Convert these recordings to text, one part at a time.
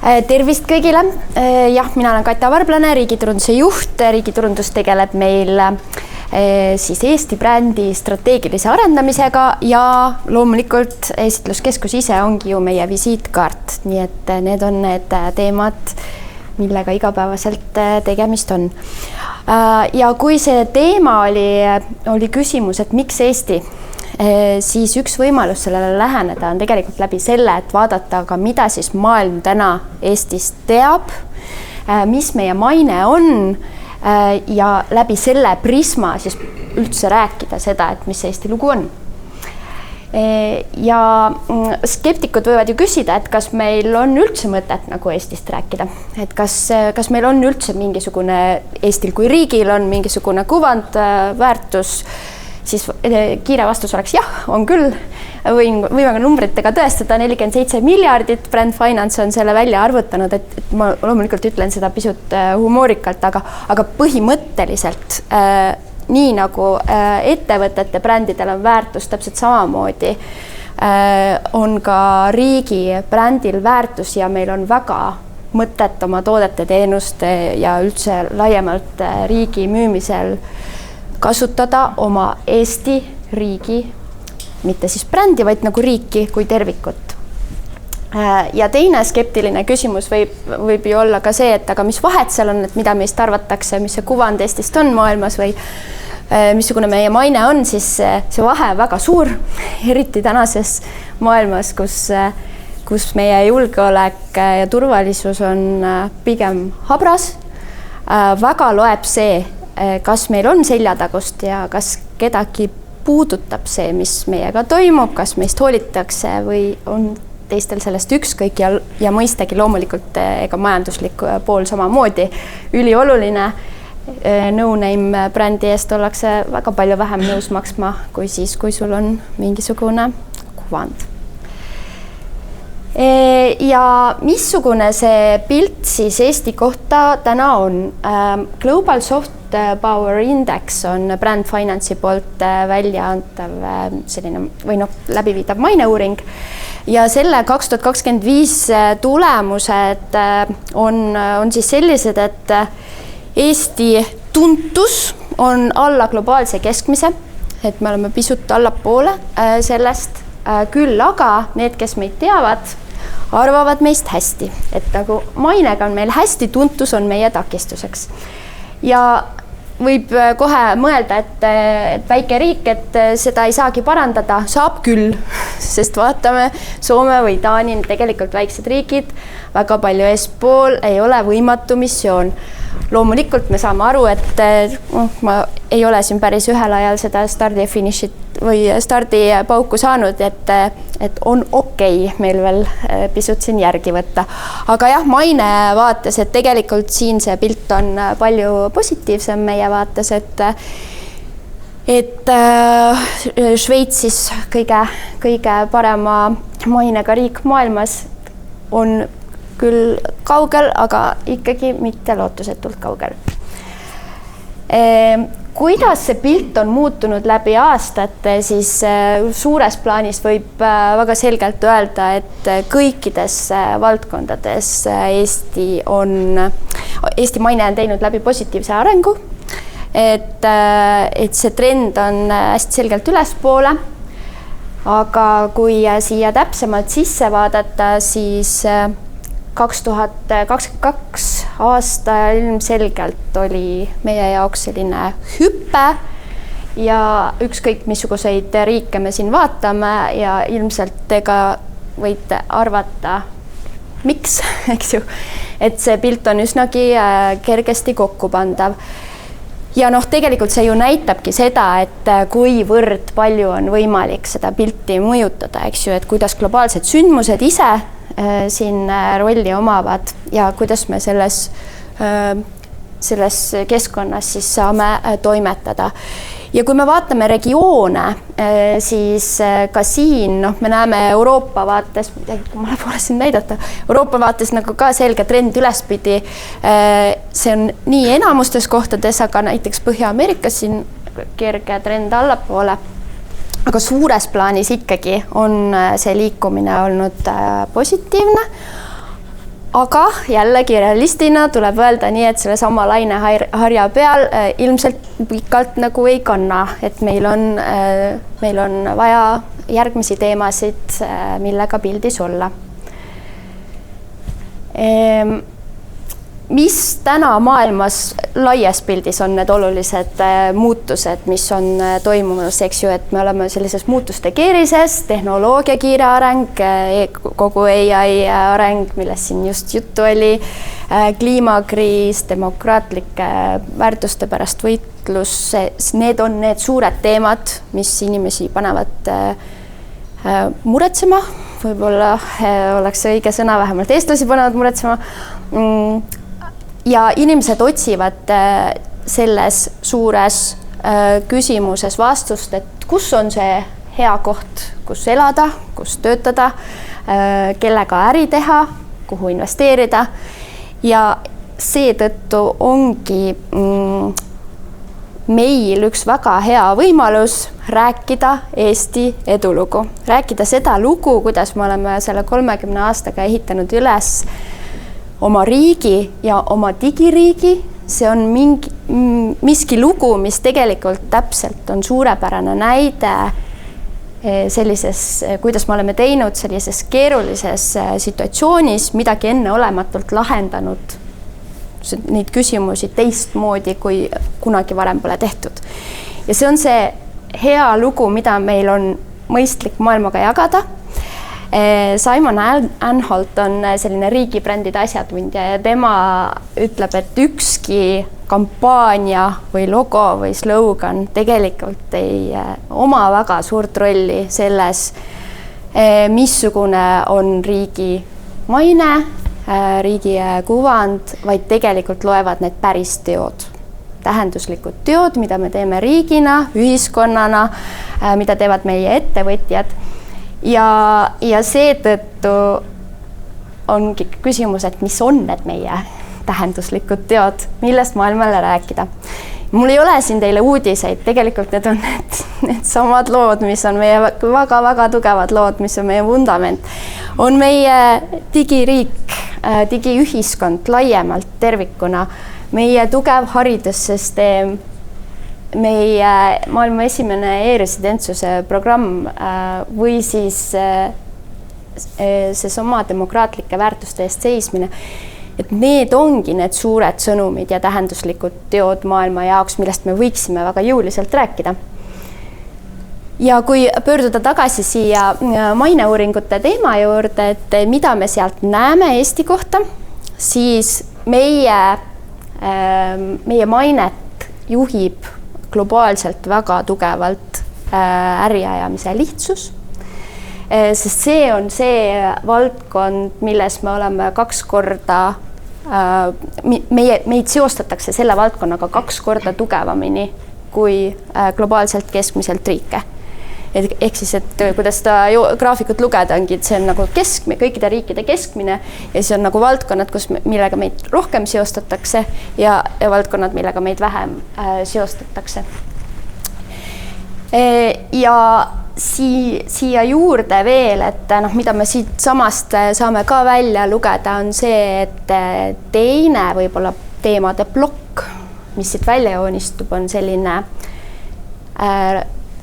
Tervist kõigile. Jah, mina olen Katja Varblane, riigiturunduse juht. Riigiturundus tegeleb meil siis Eesti brändi strateegilise arendamisega ja loomulikult esitluskeskus ise ongi ju meie visiitkaart. Nii et need on need teemad, millega igapäevaselt tegemist on. Ja kui see teema oli küsimus, et miks Eesti, siis üks võimalus sellele läheneda on tegelikult läbi selle, et vaadata ka mida siis maailm täna Eestist teab, mis meie maine on ja läbi selle prisma siis üldse rääkida seda, et mis Eesti lugu on. Ja skeptikud võivad ju küsida, et kas meil on üldse mõtet nagu Eestist rääkida, et kas meil on üldse mingisugune Eestil kui riigil on mingisugune kuvand, väärtus, siis kiire vastus oleks jah, on küll. Võime ka numbritega tõestada, 47 miljardit, Brand Finance on selle välja arvutanud, et ma loomulikult ütlen seda pisut humoorikalt, aga põhimõtteliselt nii nagu ettevõtete brändidel on väärtus täpselt samamoodi, on ka riigi brändil väärtus ja meil on väga mõtet oma toodete, teenuste ja üldse laiemalt riigi müümisel kasutada oma Eesti riigi, mitte siis brändi, vaid nagu riiki kui tervikut. Ja teine skeptiline küsimus võib ju olla ka see, et aga mis vahet seal on, et mida meist arvatakse, mis see kuvand Eestist on maailmas või missugune meie maine on, siis see vahe väga suur, eriti tänases maailmas, kus meie julgeolek ja turvalisus on pigem habras. Väga loeb see, kas meil on seljatagust ja kas kedagi puudutab see, mis meiega toimub, kas meist hoolitakse või on teistel sellest ükskõik ja mõistagi loomulikult ega majanduslik pool samamoodi ülioluline. No-name brändi eest ollakse väga palju vähem nõus maksma kui siis, kui sul on mingisugune kuvand. Ja missugune see pilt siis Eesti kohta täna on? Global Soft Power Index on Brand Finance'i poolt välja antav selline või läbiviidav maineuuring ja selle 2025 tulemused on siis sellised, et Eesti tuntus on alla globaalse keskmise, et me oleme pisut allapoole sellest, küll aga need, kes meid teavad, arvavad meist hästi, et nagu mainega on meil hästi, tuntus on meie takistuseks. Ja võib kohe mõelda, et väike riik, et seda ei saagi parandada, saab küll, sest vaatame Soome või Taani, tegelikult väiksed riigid, väga palju eespool ei ole võimatu missioon. Loomulikult me saame aru, et ma ei ole siin päris ühel ajal seda stardipauku saanud, et on okei meil veel pisut siin järgi võtta. Aga jah, maine vaates, et tegelikult siin see pilt on palju positiivsem meie vaates, et Šveitsis kõige parema mainega riik maailmas on küll kaugel, aga ikkagi mitte lootusetult kaugel. Kuidas see pilt on muutunud läbi aastate, siis suures plaanis võib väga selgelt öelda, et kõikides valdkondades Eesti maine on teinud läbi positiivse arengu, et see trend on hästi selgelt ülespoole, aga kui siia täpsemalt sisse vaadata, siis 2022 aasta ilmselgelt oli meie jaoks selline hüppe ja ükskõik missuguseid riike me siin vaatame ja ilmselt ega võite arvata, miks, eks ju, et see pilt on üsnagi kergesti kokku pandav. Ja tegelikult see ju näitabki seda, et kuivõrd palju on võimalik seda pilti mõjutada, eks ju, et kuidas globaalsed sündmused ise siin rolli omavad ja kuidas me selles keskkonnas siis saame toimetada. Ja kui me vaatame regioone, siis ka siin me näeme Euroopa vaates, ma pole siin näidata, Euroopa vaates nagu ka selge trend ülespidi. See on nii enamustes kohtades, aga näiteks Põhja-Ameerikas siin kerge trend allapoole. Aga suures plaanis ikkagi on see liikumine olnud positiivne. aga jällegi realistina tuleb öelda nii, et selle sama laineharja peal ilmselt pikalt nagu ei kanna, et meil on vaja järgmisi teemasid, millega pildis olla. Mis täna maailmas laias pildis on need olulised muutused, mis on toimumas, eks ju, et me oleme sellises muutuste keerises, tehnoloogia kiire areng, kogu AI areng, millest siin just juttu oli, kliimakriis, demokraatlike väärtuste pärast võitlus, need on need suured teemad, mis inimesi panevad muretsema, võib-olla oleks õige sõna, vähemalt eestlasi panevad muretsema. Ja inimesed otsivad selles suures küsimuses vastust, et kus on see hea koht, kus elada, kus töötada, kellega äri teha, kuhu investeerida ja seetõttu ongi meil üks väga hea võimalus rääkida Eesti edulugu. Rääkida seda lugu, kuidas me oleme selle 30 aastaga ehitanud üles oma riigi ja oma digiriigi. See on miski lugu, mis tegelikult täpselt on suurepärane näide sellises, kuidas me oleme teinud sellises keerulises situatsioonis midagi enneolematult lahendanud neid küsimusi teistmoodi, kui kunagi varem pole tehtud. Ja see on see hea lugu, mida meil on mõistlik maailmaga jagada. Simon Anholt on selline riigibrändide asjatundja ja tema ütleb, et ükski kampaania või logo või slogan tegelikult ei oma väga suurt rolli selles, missugune on riigi maine, riigi kuvand, vaid tegelikult loevad need päris teod. Tähenduslikud teod, mida me teeme riigina, ühiskonnana, mida teevad meie ettevõtjad. Ja seetõttu ongi küsimus, et mis on need meie tähenduslikud teod, millest maailmale rääkida. Mul ei ole siin teile uudiseid, tegelikult need on need samad lood, mis on meie väga-väga tugevad lood, mis on meie vundament. On meie digiriik, digiühiskond laiemalt tervikuna, meie tugev haridussüsteem, meie maailma esimene e-residentsuse programm või siis see sama demokraatlike väärtuste eest seismine, et need ongi need suured sõnumid ja tähenduslikud teod maailma jaoks, millest me võiksime väga jõuliselt rääkida. Ja kui pöörduda tagasi siia maineuuringute teema juurde, et mida me sealt näeme Eesti kohta, siis meie mainet juhib globaalselt väga tugevalt äriajamise lihtsus, sest see on see valdkond, milles me oleme kaks korda, meid seostatakse selle valdkonnaga 2 korda tugevamini kui globaalselt keskmiselt riike. Ehk siis, et kuidas seda graafikut lugeda ongi, et see on nagu kõikide riikide keskmine ja siis on nagu valdkonnad, millega meid rohkem seostatakse ja valdkonnad, millega meid vähem seostatakse. Ja siia juurde veel, et mida me siit samast saame ka välja lugeda, on see, et teine võib-olla teemade plokk, mis siit välja joonistub, on selline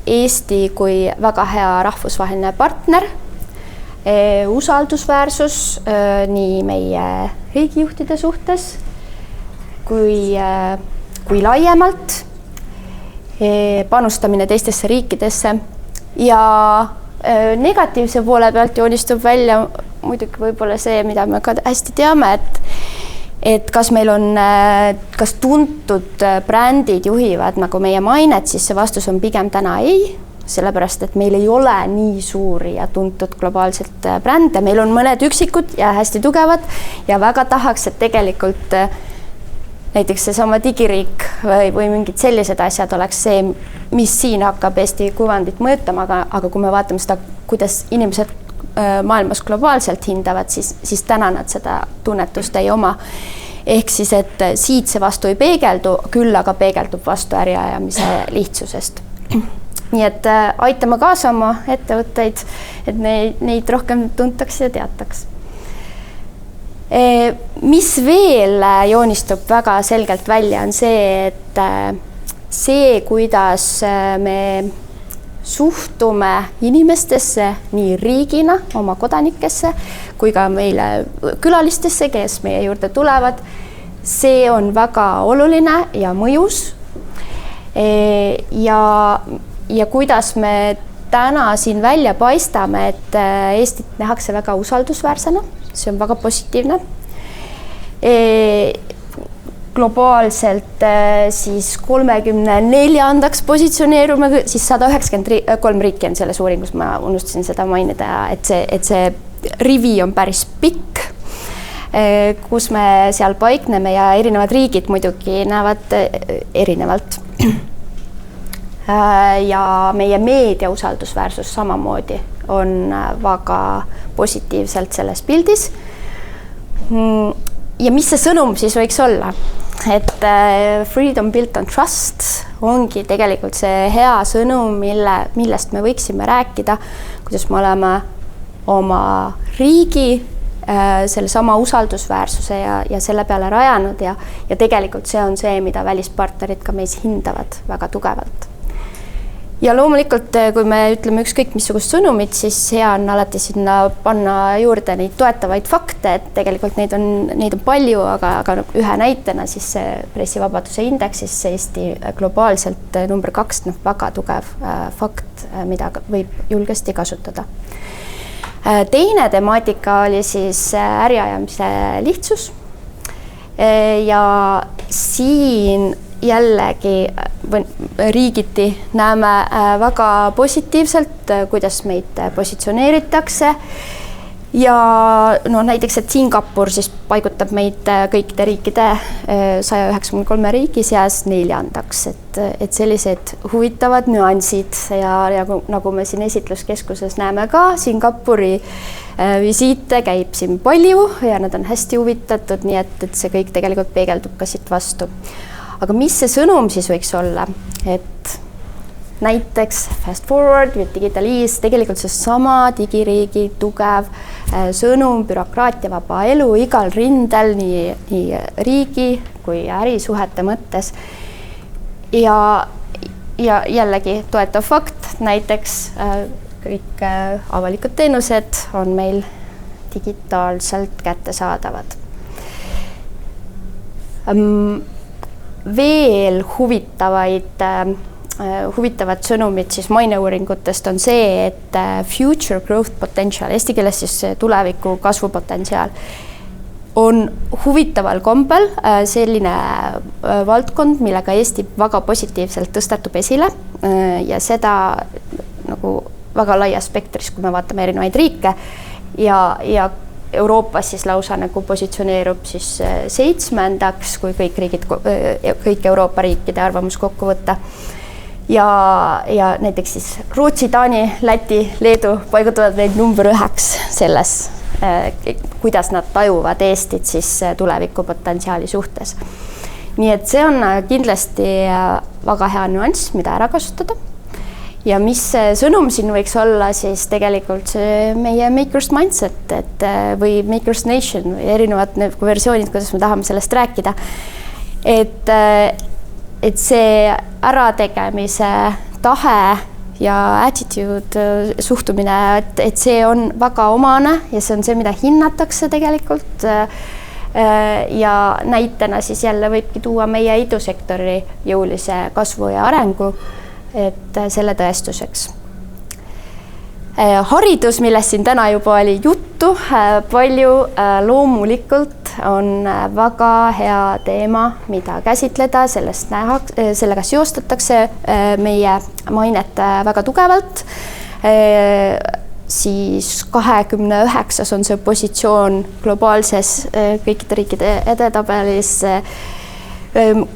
Eesti kui väga hea rahvusvaheline partner, usaldusväärsus nii meie riigijuhtide suhtes kui laiemalt, panustamine teistesse riikidesse ja negatiivse poole pealt joonistub välja muidugi võib-olla see, mida me ka hästi teame, et kas meil on, kas tuntud brändid juhivad nagu meie mainet, siis see vastus on pigem täna ei, sellepärast, et meil ei ole nii suuri ja tuntud globaalselt brände, meil on mõned üksikud ja hästi tugevad ja väga tahaks, et tegelikult näiteks see sama digiriik või mingid sellised asjad oleks see, mis siin hakkab Eesti kuvandit mõõtama, aga kui me vaatame seda, kuidas inimesed maailmas globaalselt hindavad, siis täna nad seda tunnetust ei oma. Ehk siis, et siit see vastu ei peegeldu, küll aga peegeldub vastu äriajamise lihtsusest. Nii et aitame kaasa oma ettevõtteid, et neid rohkem tuntakse ja teataks. Mis veel joonistub väga selgelt välja, on see, et see, kuidas me suhtume inimestesse nii riigina, oma kodanikesse, kui ka meile külalistesse, kes meie juurde tulevad, see on väga oluline ja mõjus. Ja kuidas me täna siin välja paistame, et Eestit nähakse väga usaldusväärsena, see on väga positiivne. Globaalselt siis 34. positsioneerume, siis 193 riiki on selles uuringus, ma unustasin seda mainida, et see rivi on päris pikk, kus me seal paikneme ja erinevad riigid muidugi näevad erinevalt. Ja meie meedia usaldusväärsus samamoodi on väga positiivselt selles pildis. Ja mis see sõnum siis võiks olla? Et freedom built on trust ongi tegelikult see hea sõnum, millest me võiksime rääkida, kuidas me oleme oma riigi selle sama usaldusväärsuse ja selle peale rajanud ja tegelikult see on see, mida välispartnerid ka meis hindavad väga tugevalt. Ja loomulikult, kui me ütleme ükskõik missugust sõnumit, siis hea on alati sinna panna juurde neid toetavaid fakte, et tegelikult neid on palju, aga ühe näitena siis see pressivabaduse indeksis Eesti globaalselt number 2, väga tugev fakt, mida võib julgesti kasutada. Teine temaatika oli siis äriajamise lihtsus ja siin jällegi riigiti näeme väga positiivselt, kuidas meid positsioneeritakse ja näiteks, et Singapur siis paigutab meid kõikide riikide 193 riigi seas 4. et sellised huvitavad nüansid ja nagu me siin esitluskeskuses näeme ka, Singapuri visiite käib siin palju ja nad on hästi huvitatud, nii et see kõik tegelikult peegeldub ka siit vastu. Aga mis see sõnum siis võiks olla, et näiteks Fast Forward või Digitaliis, tegelikult see sama digiriigi tugev sõnum, bürokraatiavaba elu igal rindel, nii riigi kui ärisuhete mõttes. Ja jällegi toetav fakt, näiteks kõik avalikud teenused on meil digitaalselt kättesaadavad. Veel huvitavad sõnumid siis maineuuringutest on see, et future growth potential, eesti keeles siis tuleviku kasvupotentsiaal, on huvitaval kombel selline valdkond, millega Eesti väga positiivselt tõstatub esile ja seda nagu väga laia spektris, kui me vaatame erinevaid riike ja Euroopas siis lausa nagu positsioneerub siis 7. kui kõik Euroopa riikide arvamus kokku võtta. Ja näiteks siis Rootsi, Taani, Läti, Leedu paigutavad neid number 9 selles, kuidas nad tajuvad Eestit siis tulevikupotentsiaali suhtes. Nii et see on kindlasti väga hea nüanss, mida ära kasutada. Ja mis sõnum siin võiks olla, siis tegelikult see meie Makers Mindset või Makers Nation või erinevad versioonid, kuidas me tahame sellest rääkida. Et see ärategemise tahe ja attitude, suhtumine, et see on väga omane ja see on see, mida hinnatakse tegelikult. Ja näitena siis jälle võibki tuua meie idusektori jõulise kasvu ja arengu, et selle tõestuseks. Haridus, millest siin täna juba oli juttu palju, loomulikult on väga hea teema, mida käsitleda, sellega seostatakse meie mainet väga tugevalt. Siis 29. on see positsioon globaalses kõikide riikide edetabelis,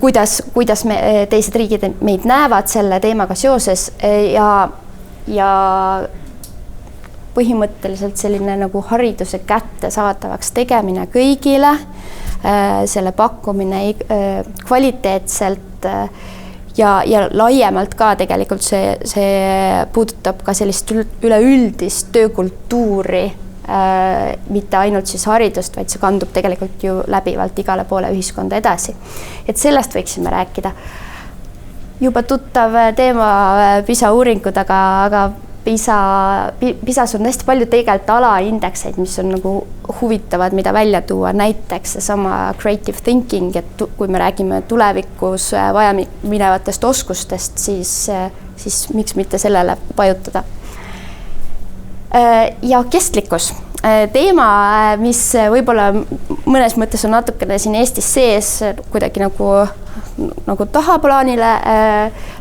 kuidas teised riigid meid näevad selle teemaga seoses ja põhimõtteliselt selline nagu hariduse kättesaadavaks tegemine kõigile, selle pakkumine kvaliteetselt ja laiemalt ka tegelikult see puudutab ka sellist üleüldist töökultuuri mitte ainult siis haridust, vaid see kandub tegelikult ju läbivalt igale poole ühiskonda edasi. Et sellest võiksime rääkida. Juba tuttav teema PISA uuringud, aga PISAs on hästi palju tegelikult alaindekseid, mis on nagu huvitavad, mida välja tuua. Näiteks sama creative thinking, et kui me räägime tulevikus vaja minevatest oskustest, siis miks mitte sellele pajutada. Ja kestlikkus. Teema, mis võib-olla mõnes mõttes on natukene siin Eestis sees kuidagi nagu tahaplaanile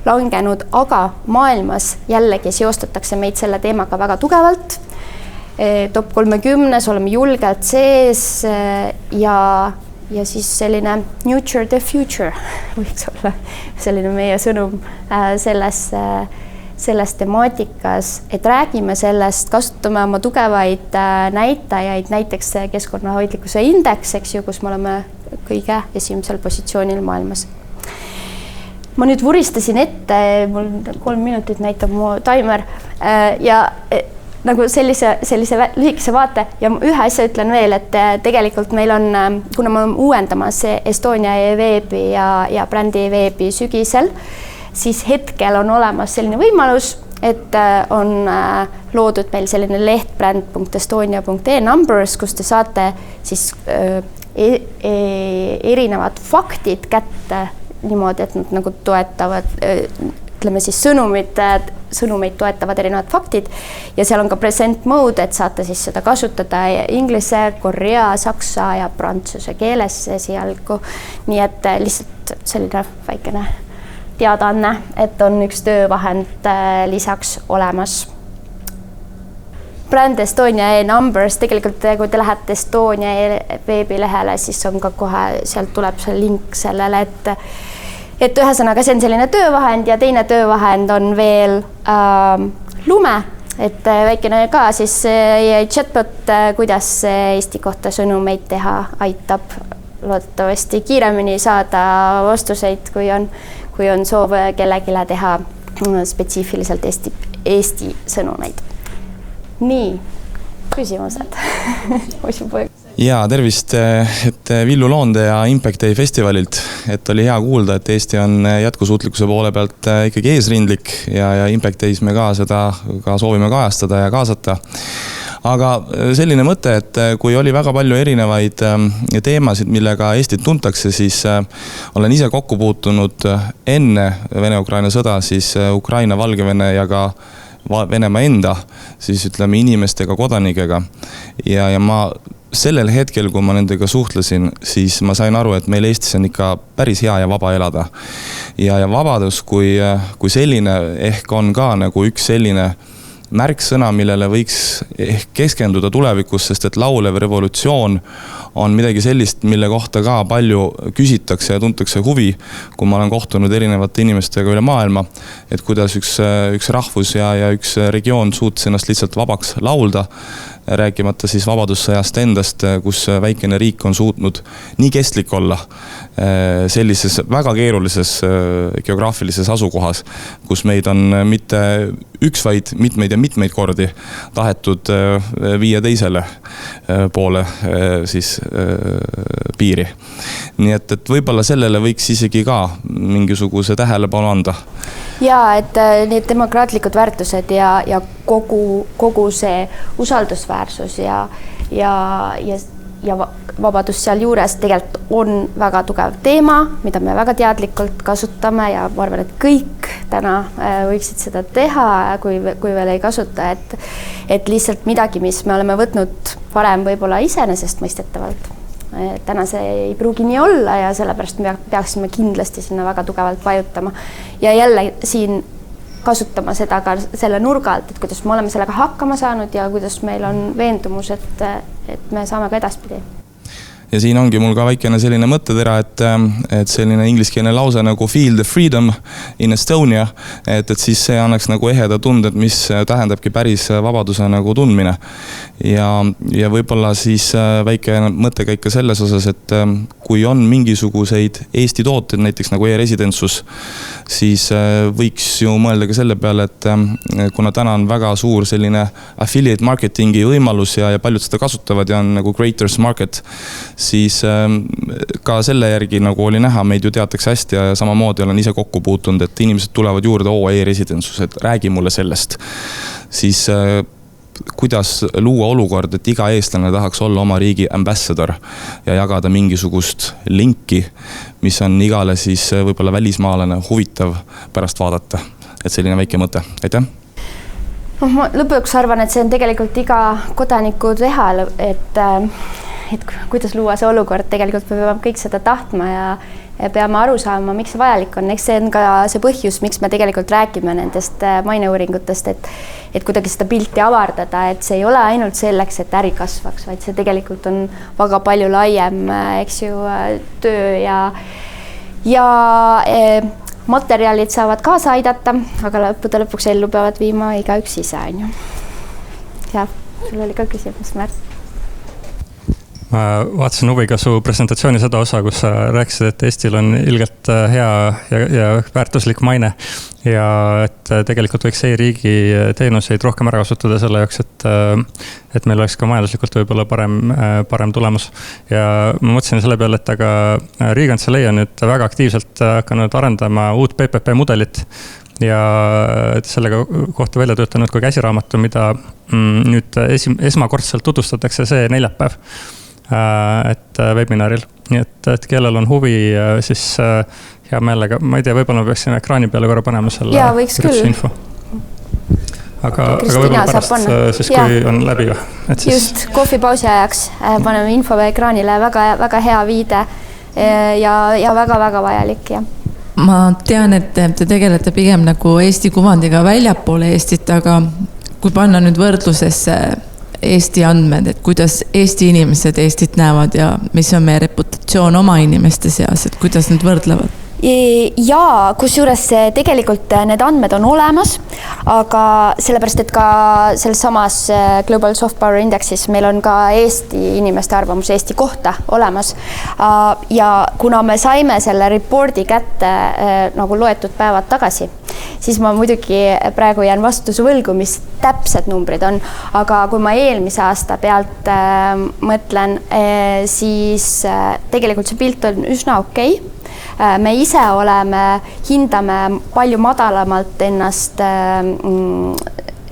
langenud, aga maailmas jällegi seostatakse meid selle teemaga väga tugevalt. Top 30 oleme julgelt sees ja siis selline nurture the future võiks olla selline meie sõnum selles temaatikas, et räägime sellest, kasutame oma tugevaid näitajaid, näiteks keskkonnahoidlikkuse indeks, eks ju, kus me oleme kõige esimesel positsioonil maailmas. Ma nüüd vuristasin ette, mul 3 minutit näitab mu taimer ja nagu sellise lühikese vaate ja ühe asja ütlen veel, et tegelikult meil on, kuna me oleme uuendamas Estonia veebi ja brändi veebi sügisel, siis hetkel on olemas selline võimalus, et on loodud meil selline leht brand.estonia.ee numbers, kus te saate siis erinevad faktid kätte niimoodi, et nad nagu toetavad, ütleme siis sõnumeid toetavad erinevad faktid ja seal on ka present mode, et saate siis seda kasutada inglise, korea, saksa ja prantsuse keeles esialgu. Nii et lihtsalt selline väikene teadaanne, et on üks töövahend lisaks olemas. Brand Estonia e-numbers, tegelikult kui te lähete Estonia veebilehele, siis on ka kohe, sealt tuleb see link sellele, et ühesõnaga see on selline töövahend ja teine töövahend on veel lume, et väikene ka siis chatbot, kuidas Eesti kohta sõnumeid teha aitab loodetavasti kiiremini saada vastuseid, kui on soov kellegile teha spetsiifiliselt Eesti sõnumeid. Nii, küsimused. Ja tervist, et Villu Loonde ja Impact Day festivalilt, et oli hea kuulda, et Eesti on jätkusuutlikkuse poole pealt ikkagi eesrindlik ja Impact Days me ka seda ka soovime kajastada ja kaasata. Aga selline mõte, et kui oli väga palju erinevaid teemasid, millega Eestit tuntakse, siis olen ise kokku puutunud enne Vene-Ukraina sõda, siis Ukraina, Valgevene ja ka Venemaa enda, siis ütleme inimestega, kodanikega. Ja ma sellel hetkel, kui ma nendega suhtlesin, siis ma sain aru, et meil Eestis on ikka päris hea ja vaba elada. Ja vabadus kui selline ehk on ka nagu üks selline märksõna, millele võiks ehk keskenduda tulevikus, sest et laulev revolutsioon on midagi sellist, mille kohta ka palju küsitakse ja tuntakse huvi, kui ma olen kohtunud erinevate inimestega üle maailma, et kuidas üks rahvus ja üks regioon suutis ennast lihtsalt vabaks laulda, rääkimata siis vabadussõjast endast, kus väikene riik on suutnud nii kestlik olla sellises väga keerulises geograafilises asukohas, kus meid on mitte üks, vaid mitmeid kordi tahetud viia teisele poole siis piiri. Nii et võib-olla sellele võiks isegi ka mingisuguse tähelepanu anda. Ja, et need demokraatlikud väärtused ja kogu see usaldusväärsus ja vabadus seal juures tegelikult on väga tugev teema, mida me väga teadlikult kasutame ja ma arvan, et kõik täna võiksid seda teha, kui veel ei kasuta, et lihtsalt midagi, mis me oleme võtnud varem võib-olla iseenesestmõistetavalt. Täna see ei pruugi nii olla ja sellepärast me peaksime kindlasti sinna väga tugevalt vajutama. Ja jälle siin kasutama seda ka selle nurga alt, et kuidas me oleme sellega hakkama saanud ja kuidas meil on veendumus, et me saame ka edaspidi. ja siin ongi mul ka väikene selline mõttetera, et selline ingliskeelne lause nagu feel the freedom in Estonia, et siis see annaks nagu eheda tunded, mis tähendabki päris vabaduse nagu tundmine. Ja võib-olla siis väike mõttekäik ka selles osas, et kui on mingisuguseid Eesti tooted, näiteks nagu e-residentsus, siis võiks ju mõelda ka selle peale, et kuna täna on väga suur selline affiliate marketingi võimalus ja paljud seda kasutavad ja on nagu creators market, siis ka selle järgi nagu oli näha, meid ju teatakse hästi ja samamoodi olen ise kokku puutunud, et inimesed tulevad juurde e-residentsus, et räägi mulle sellest. Siis kuidas luua olukord, et iga eestlane tahaks olla oma riigi ambassador ja jagada mingisugust linki, mis on igale siis võib-olla välismaalane huvitav pärast vaadata. Et selline väike mõte. Aitäh! Ma lõpuks arvan, et see on tegelikult iga kodaniku teha, et kuidas luua see olukord, tegelikult me peame kõik seda tahtma ja peame aru saama, miks see vajalik on. Eks see on ka see põhjus, miks me tegelikult räägime nendest maineuuringutest, et kuidagi seda pilti avardada, et see ei ole ainult selleks, et äri kasvaks, vaid see tegelikult on väga palju laiem, eks ju, töö ja materjalid saavad kaasa aidata, aga lõpuks ellu peavad viima igaüks ise, on ju. Ja, sul oli ka küsimus, Märt. Ma vaatasin huviga su presentatsiooni seda osa, kus sa rääkisid, et Eestil on ilgelt hea ja väärtuslik maine ja et tegelikult võiks e-riigi teenuseid rohkem ära kasutada selle jaoks, et meil oleks ka majanduslikult võib-olla parem tulemus. Ja ma mõtlesin selle peale, et aga Riigikantselei on nüüd väga aktiivselt hakanud arendama uut PPP mudelit ja sellega kohta välja töötanud ka käsiraamatu, mida nüüd esmakordselt tutvustatakse see neljapäev. Et webinaril. Nii et kellel on huvi, siis hea meelega, ma ei tea, võib-olla peaksin ekraani peale korra panema selle info. Aga võib-olla pärast, siis kui on läbi. Just kohvipausi ajaks paneme info ekraanile, väga hea viide ja väga vajalik. Ja. Ma tean, et te tegelete pigem nagu Eesti kuvandiga väljapoole Eestit, aga kui panna nüüd võrdlusesse Eesti andmed, et kuidas Eesti inimesed Eestit näevad ja mis on meie reputatsioon oma inimeste seas, et kuidas need võrdlevad? Ja kusjuures tegelikult need andmed on olemas, aga sellepärast, et ka selles samas Global Soft Power Indexis meil on ka Eesti inimeste arvamus Eesti kohta olemas. Ja kuna me saime selle reporti kätte nagu loetud päevad tagasi, siis ma muidugi praegu jään vastuse võlgu, mis täpsed numbrid on, aga kui ma eelmise aasta pealt mõtlen, siis tegelikult see pilt on üsna okei. Me ise hindame palju madalamalt ennast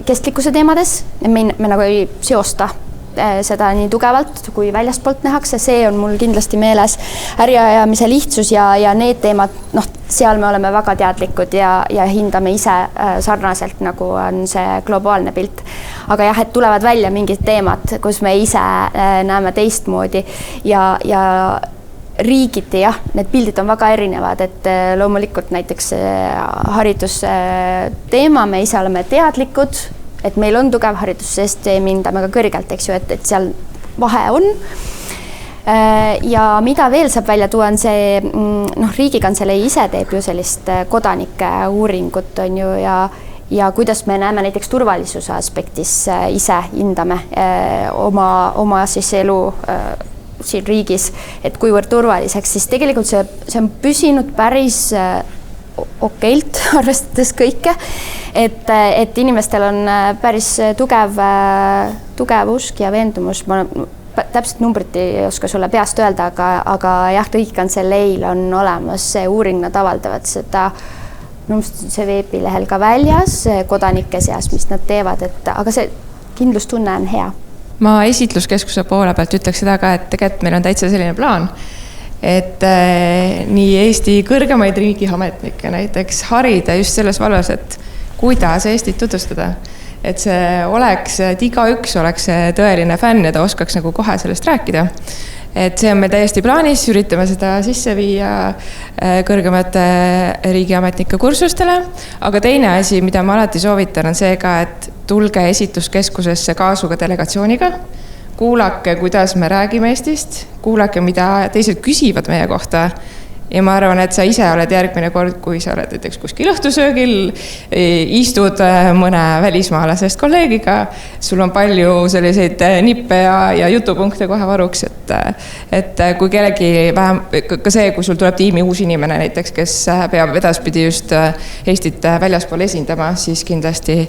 kestlikkuse teemades. Me nagu ei seosta seda nii tugevalt, kui väljastpoolt nähakse. See on mul kindlasti meeles äriajamise lihtsus ja need teemad, seal me oleme väga teadlikud ja hindame ise sarnaselt, nagu on see globaalne pilt. Aga jah, et tulevad välja mingid teemad, kus me ise näeme teistmoodi ja riigiti, jah, need pildid on väga erinevad, et loomulikult näiteks haridusteema, me ise oleme teadlikud, et meil on tugev haridussüsteem, hindame ka kõrgelt, eks ju, et seal vahe on. Ja mida veel saab välja tuua, on see, Riigikantselei ise teeb ju sellist kodanike uuringut, on ju, ja kuidas me näeme näiteks turvalisuse aspektis ise hindame oma siis elu siin riigis, et kuivõrd turvaliseks, siis tegelikult see on püsinud päris okeilt, arvestades kõike, et inimestel on päris tugev usk ja veendumus. Ma täpselt numbrit ei oska sulle peast öelda, aga jah, Riigikantseleil on olemas see uuring, nad avaldavad seda, see veebilehel ka väljas kodanike seas, mis nad teevad, aga see kindlustunne on hea. Ma esitluskeskuse poole pealt ütleks seda ka, et tegelikult meil on täitsa selline plaan, et nii Eesti kõrgemaid riigiametnikke näiteks harida just selles valves, et kuidas Eestit tutvustada. Et see oleks, et igaüks oleks tõeline fänn ja ta oskaks nagu kohe sellest rääkida. Et see on meil täiesti plaanis, üritame seda sisse viia kõrgemate riigiametnike kursustele, aga teine asi, mida ma alati soovitan, on see ka, et tulge esitluskeskusesse kaasuga delegatsiooniga, kuulake, kuidas me räägime Eestist, kuulake, mida teised küsivad meie kohta. Ja ma arvan, et sa ise oled järgmine kord, kui sa oled näiteks kuskil õhtusöögil, istud mõne välismaalasest kolleegiga, sul on palju selliseid nippe ja jutupunkte kohe varuks, et kui kellegi vähem, ka see, kui sul tuleb tiimi uus inimene näiteks, kes peab edaspidi just Eestit väljaspool esindama, siis kindlasti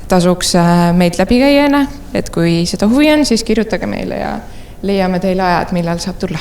tasuks meid läbi käia enne, et kui seda huvi on, siis kirjutage meile ja leiame teile ajad, millal saab tulla.